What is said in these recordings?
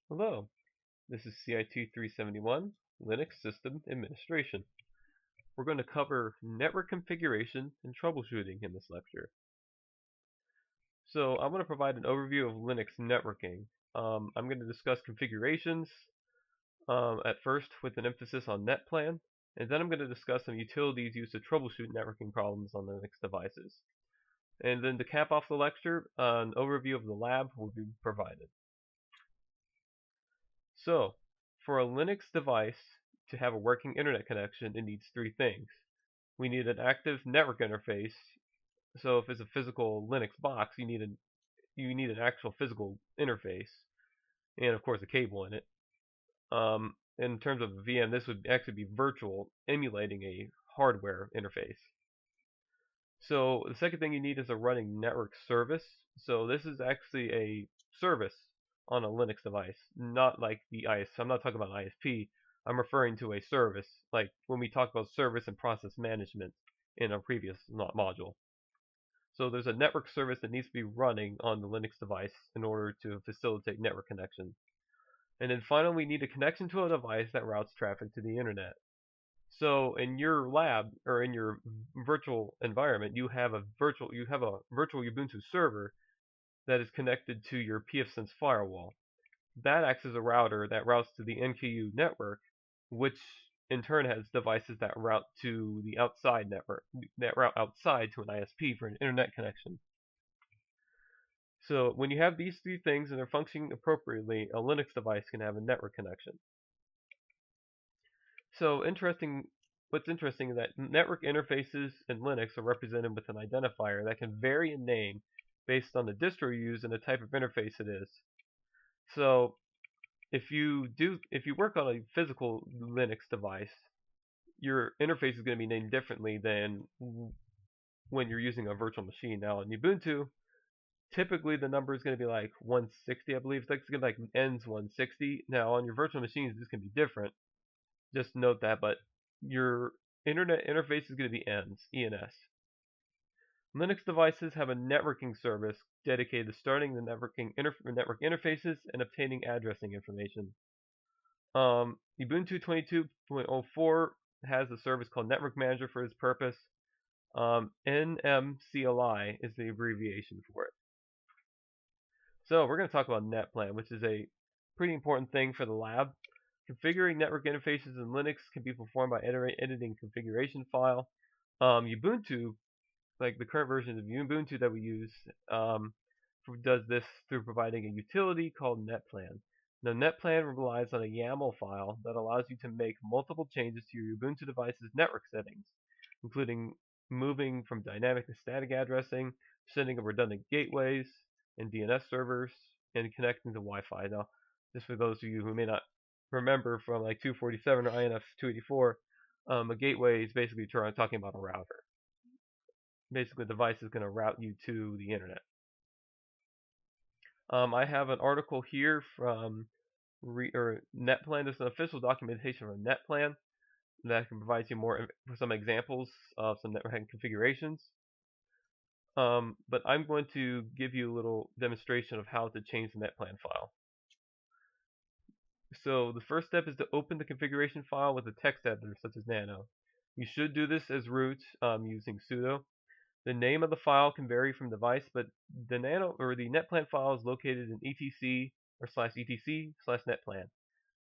Hello, this is CIT 371, Linux System Administration. We're going to cover network configuration and troubleshooting in this lecture. So I'm going to provide an overview of Linux networking. I'm going to discuss configurations at first with an emphasis on NetPlan, and then I'm going to discuss some utilities used to troubleshoot networking problems on Linux devices. And then to cap off the lecture, an overview of the lab will be provided. So, for a Linux device to have a working internet connection, it needs three things. We need an active network interface. So if it's a physical Linux box, you need an actual physical interface, and of course a cable in it. In terms of a VM, this would actually be virtual, emulating a hardware interface. So the second thing you need is a running network service. So this is actually a service on a Linux device, not like the ISP. I'm not talking about ISP. I'm referring to a service, like when we talk about service and process management in a previous module. So there's a network service that needs to be running on the Linux device in order to facilitate network connection. And then finally, we need a connection to a device that routes traffic to the internet. So in your lab or in your virtual environment, you have a virtual Ubuntu server that is connected to your pfSense firewall. That acts as a router that routes to the NKU network, which in turn has devices that route to the outside network, that route outside to an ISP for an internet connection. So when you have these three things and they're functioning appropriately, a Linux device can have a network connection. So what's interesting is that network interfaces in Linux are represented with an identifier that can vary in name based on the distro used and the type of interface it is. So if you work on a physical Linux device, your interface is going to be named differently than when you're using a virtual machine. Now in Ubuntu, typically the number is going to be like 160, I believe. It's going to be like ends 160. Now on your virtual machines, this can be different. Just note that, but your internet interface is going to be ENS. Linux devices have a networking service dedicated to starting the network interfaces and obtaining addressing information. Ubuntu 22.04 has a service called Network Manager for this purpose. NMCLI is the abbreviation for it. So we're going to talk about NetPlan, which is a pretty important thing for the lab. Configuring network interfaces in Linux can be performed by editing configuration file. Ubuntu, like the current version of Ubuntu that we use, does this through providing a utility called NetPlan. Now, NetPlan relies on a YAML file that allows you to make multiple changes to your Ubuntu device's network settings, including moving from dynamic to static addressing, setting up redundant gateways and DNS servers, and connecting to Wi-Fi. Now, just for those of you who may not remember from like 247 or INF 284, a gateway is basically talking about a router. Basically, the device is going to route you to the internet. I have an article here from NetPlan. There's an official documentation from NetPlan that can provide you some examples of some network configurations. But I'm going to give you a little demonstration of how to change the NetPlan file. So the first step is to open the configuration file with a text editor such as Nano. You should do this as root using sudo. The name of the file can vary from device, but the NetPlan file is located in etc or /etc/netplan.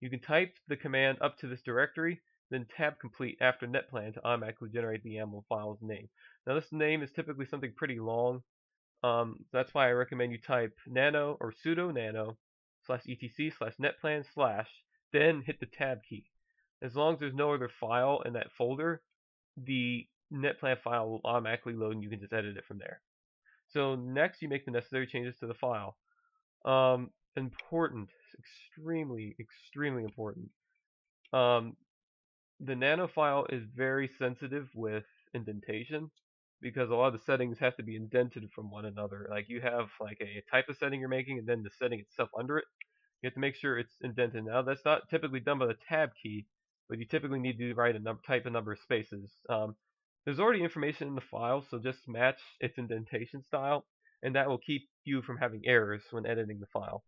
You can type the command up to this directory, then tab complete after NetPlan to automatically generate the YAML file's name. Now this name is typically something pretty long. That's why I recommend you type nano or sudo nano /etc/netplan/ then hit the tab key. As long as there's no other file in that folder, the NetPlan file will automatically load and you can just edit it from there. So next you make the necessary changes to the file. Important, extremely important. The nano file is very sensitive with indentation because a lot of the settings have to be indented from one another. Like you have like a type of setting you're making and then the setting itself under it. You have to make sure it's indented. Now that's not typically done by the tab key, but you typically need to type a number of spaces. There's already information in the file, so just match its indentation style, and that will keep you from having errors when editing the file.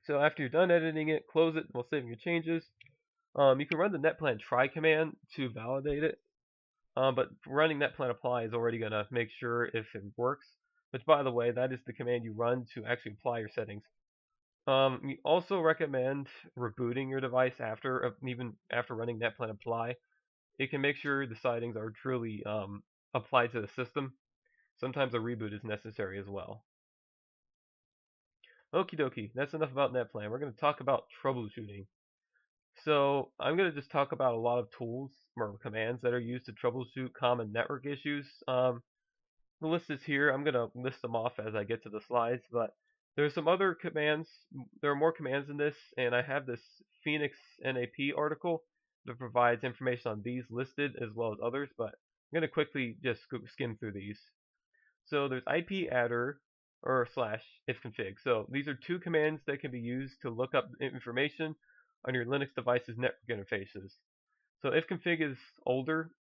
So after you're done editing it, close it while saving your changes. You can run the netplan try command to validate it. But running netplan apply is already going to make sure if it works. Which, by the way, that is the command you run to actually apply your settings. We also recommend rebooting your device after, even after running netplan apply. It can make sure the settings are truly applied to the system. Sometimes a reboot is necessary as well. Okie dokie, that's enough about netplan. We're going to talk about troubleshooting. So I'm going to just talk about a lot of tools or commands that are used to troubleshoot common network issues. The list is here. I'm going to list them off as I get to the slides, but there's some other commands. There are more commands in this, and I have this Phoenix NAP article that provides information on these listed as well as others, but I'm going to quickly just skim through these. So there's IP adder or slash ifconfig. So these are two commands that can be used to look up information on your Linux device's network interfaces. So ifconfig is older.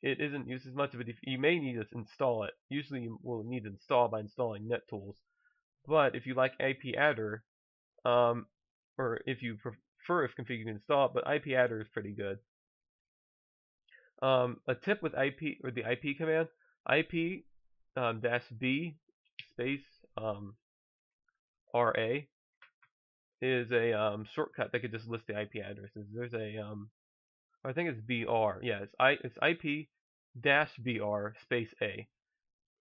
It isn't used as much, but if you may need to install it. Usually you will need to install by installing NetTools. But if you like IP adder, or if you prefer ifconfig, you can install it, but IP adder is pretty good. A tip with IP or the IP command, IP -B space RA is a shortcut that could just list the IP addresses. There's a I think it's BR. Yeah, it's IP -BR space A.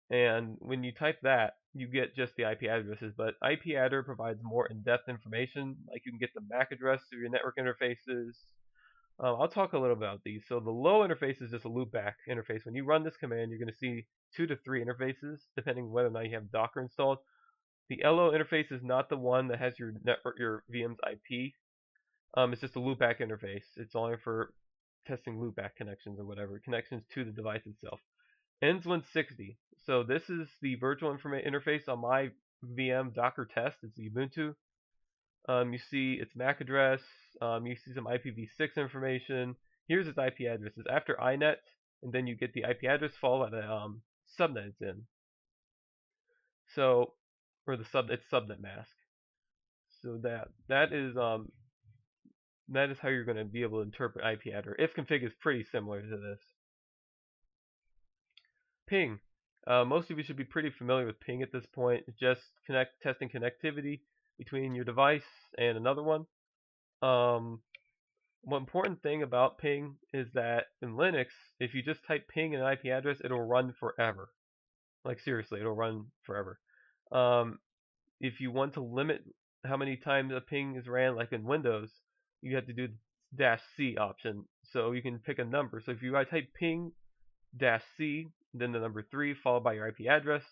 And when you type that, you get just the IP addresses, but IP adder provides more in-depth information, like you can get the MAC address of your network interfaces. I'll talk a little about these. So the low interface is just a loopback interface. When you run this command, you're going to see 2 to 3 interfaces, depending whether or not you have Docker installed. The LO interface is not the one that has your network, your VM's IP. It's just a loopback interface. It's only for testing loopback connections or whatever, connections to the device itself. Ends 160. So this is the virtual interface on my VM Docker test. It's Ubuntu. You see its MAC address. You see some IPv6 information. Here's its IP addresses. After inet, and then you get the IP address followed by the subnet it's in. So, or it's subnet mask. So that is how you're going to be able to interpret IP adder. Ifconfig is pretty similar to this. Ping. Most of you should be pretty familiar with ping at this point. It's just testing connectivity between your device and another one. One important thing about ping is that in Linux, if you just type ping and an IP address, it'll run forever. Like seriously, it'll run forever. If you want to limit how many times a ping is ran, like in Windows, you have to do the -C option. So you can pick a number. So if you type ping -C, then the number 3 followed by your IP address,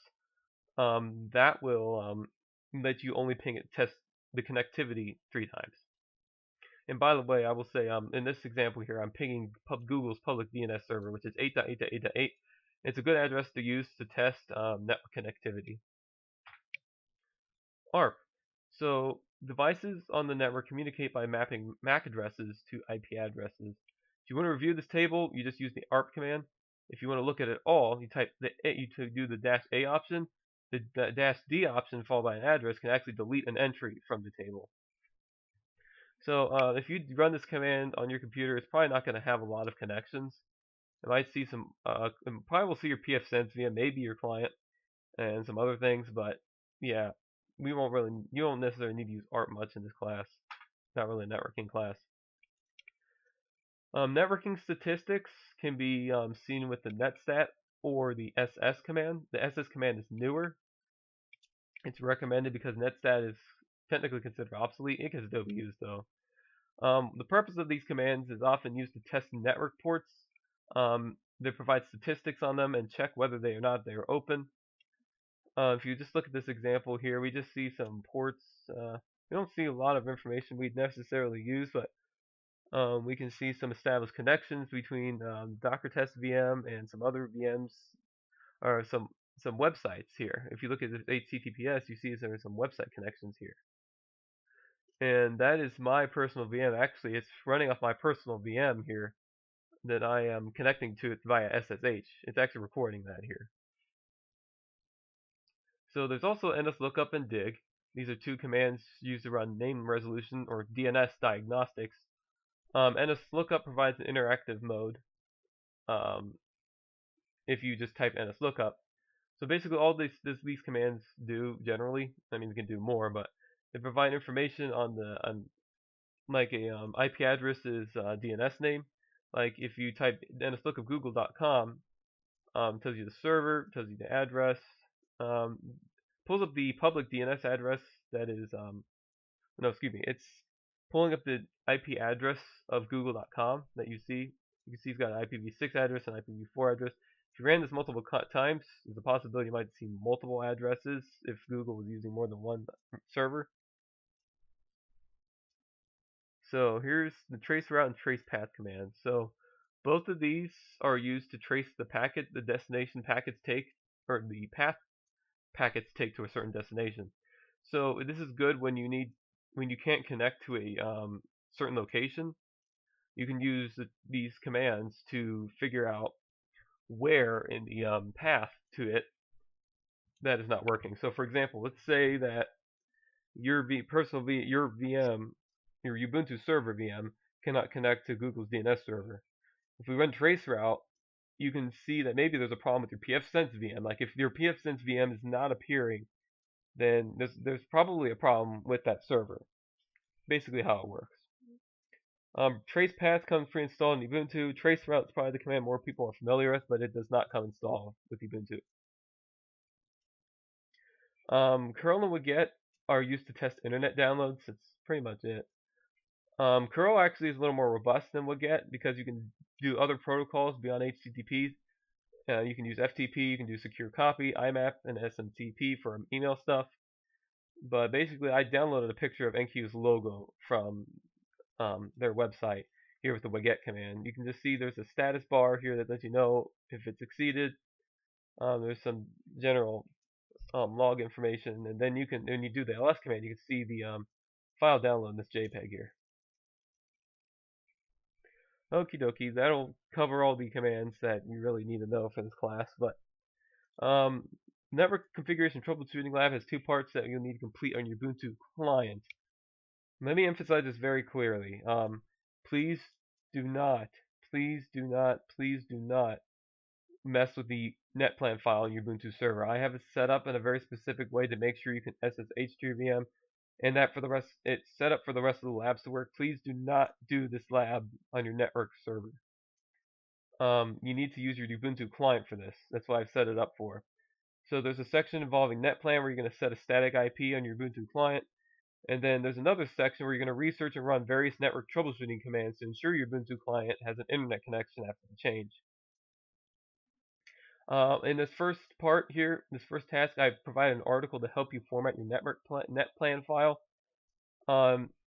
that will let you only ping it, test the connectivity 3 times. And by the way, I will say in this example here, I'm pinging Google's public DNS server, which is 8.8.8.8. It's a good address to use to test network connectivity. ARP. So devices on the network communicate by mapping MAC addresses to IP addresses. If you want to review this table, you just use the ARP command. If you want to look at it all, you type you do the -A option. The -D option followed by an address can actually delete an entry from the table. So if you run this command on your computer, it's probably not going to have a lot of connections. It might see some, probably will see your pfSense via maybe your client and some other things, but yeah, you won't necessarily need to use ARP much in this class. Not really a networking class. Networking statistics can be seen with the netstat or the ss command. The ss command is newer. It's recommended because netstat is technically considered obsolete. It can still be used though. The purpose of these commands is often used to test network ports. They provide statistics on them and check whether they are open. If you just look at this example here, we just see some ports. We don't see a lot of information we'd necessarily use, but we can see some established connections between Docker test VM and some other VMs, or some websites here. If you look at this HTTPS, you see there are some website connections here. And that is my personal VM. Actually, it's running off my personal VM here that I am connecting to it via SSH. It's actually recording that here. So there's also NS lookup and dig. These are two commands used to run name resolution or DNS diagnostics. NSLOOKUP provides an interactive mode um, if you just type NSLOOKUP. So basically all these commands do generally, I mean, they can do more, but they provide information on like a IP address's DNS name. Like if you type nslookup.google.com, tells you the server, tells you the address, um, pulls up the public DNS address that is, no, excuse me, it's pulling up the IP address of google.com that you see. You can see it's got an IPv6 address and IPv4 address. If you ran this multiple times, there's a possibility you might see multiple addresses if Google was using more than one server. So here's the trace route and trace path commands. So both of these are used to trace the packet the destination packets take, or the path packets take to a certain destination. So this is good when you can't connect to a certain location. You can use these commands to figure out where in the path to it that is not working. So for example, let's say that your VM, your Ubuntu server VM cannot connect to Google's DNS server. If we run traceroute, you can see that maybe there's a problem with your pfSense VM. Like if your pfSense VM is not appearing, then there's probably a problem with that server. Basically how it works. Trace path comes pre-installed in Ubuntu. Traceroute is probably the command more people are familiar with, but it does not come installed with Ubuntu. Curl and Wget are used to test internet downloads. That's pretty much it. Curl actually is a little more robust than Wget because you can do other protocols beyond HTTP. You can use FTP, you can do secure copy, IMAP, and SMTP for email stuff. But basically, I downloaded a picture of NQ's logo from their website here with the Wget command. You can just see there's a status bar here that lets you know if it's exceeded. There's some general log information, and then when you do the ls command, you can see the file download in this JPEG here. Okie dokie, that'll cover all the commands that you really need to know for this class. But Network Configuration Troubleshooting Lab has two parts that you'll need to complete on your Ubuntu client. Let me emphasize this very clearly. Please do not mess with the netplan file on your Ubuntu server. I have it set up in a very specific way to make sure you can SSH to your VM, and that it's set up for the rest of the labs to work. Please do not do this lab on your network server. You need to use your Ubuntu client for this. That's what I've set it up for. So there's a section involving netplan where you're going to set a static IP on your Ubuntu client. And then there's another section where you're going to research and run various network troubleshooting commands to ensure your Ubuntu client has an internet connection after the change. In this first part here, this first task, I provided an article to help you format your netplan file.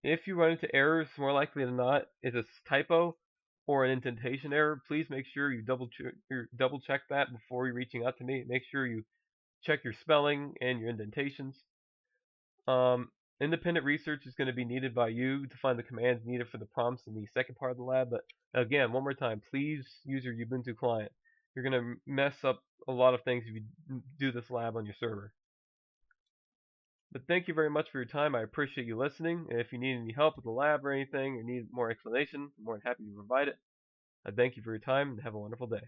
If you run into errors, more likely than not, it's a typo or an indentation error. Please make sure you double check that before you're reaching out to me. Make sure you check your spelling and your indentations. Independent research is going to be needed by you to find the commands needed for the prompts in the second part of the lab. But again, one more time, please use your Ubuntu client. You're going to mess up a lot of things if you do this lab on your server. But thank you very much for your time. I appreciate you listening. And if you need any help with the lab or anything, or need more explanation, I'm more than happy to provide it. I thank you for your time and have a wonderful day.